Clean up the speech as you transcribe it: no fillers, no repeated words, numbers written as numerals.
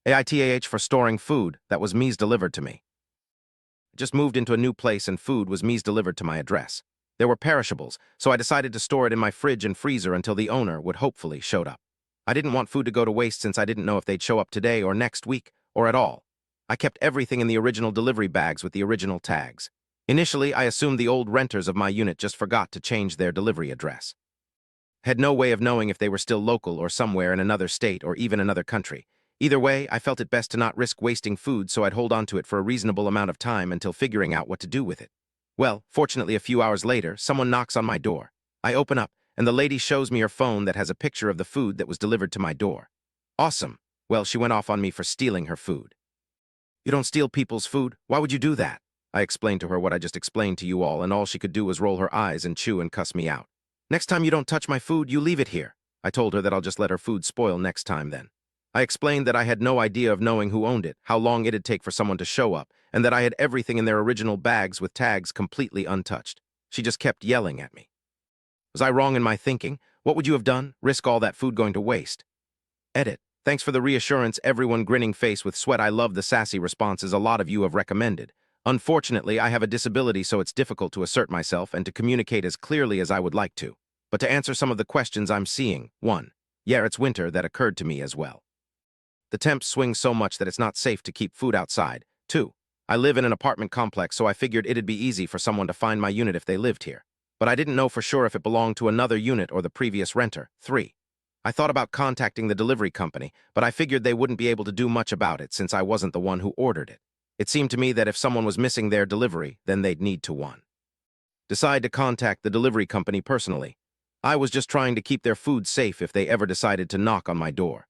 AITAH for storing food that was me's delivered to me. Just moved into a new place and food was me's delivered to my address. There were perishables, so I decided to store it in my fridge and freezer until the owner would hopefully showed up. I didn't want food to go to waste since I didn't know if they'd show up today or next week, or at all. I kept everything in the original delivery bags with the original tags. Initially, I assumed the old renters of my unit just forgot to change their delivery address. Had no way of knowing if they were still local or somewhere in another state or even another country. Either way, I felt it best to not risk wasting food, so I'd hold on to it for a reasonable amount of time until figuring out what to do with it. Well, fortunately, a few hours later, someone knocks on my door. I open up, and the lady shows me her phone that has a picture of the food that was delivered to my door. Awesome. Well, she went off on me for stealing her food. You don't steal people's food. Why would you do that? I explained to her what I just explained to you all, and all she could do was roll her eyes and chew and cuss me out. Next time you don't touch my food, you leave it here. I told her that I'll just let her food spoil next time then. I explained that I had no idea of knowing who owned it, how long it'd take for someone to show up, and that I had everything in their original bags with tags completely untouched. She just kept yelling at me. Was I wrong in my thinking? What would you have done? Risk all that food going to waste? Edit. Thanks for the reassurance, everyone grinning face with sweat. I love the sassy responses a lot of you have recommended. Unfortunately, I have a disability, so it's difficult to assert myself and to communicate as clearly as I would like to. But to answer some of the questions I'm seeing, 1. Yeah, it's winter, that occurred to me as well. The temps swing so much that it's not safe to keep food outside. 2. I live in an apartment complex, so I figured it'd be easy for someone to find my unit if they lived here. But I didn't know for sure if it belonged to another unit or the previous renter. 3. I thought about contacting the delivery company, but I figured they wouldn't be able to do much about it since I wasn't the one who ordered it. It seemed to me that if someone was missing their delivery, then they'd need to decide to contact the delivery company personally. I was just trying to keep their food safe if they ever decided to knock on my door.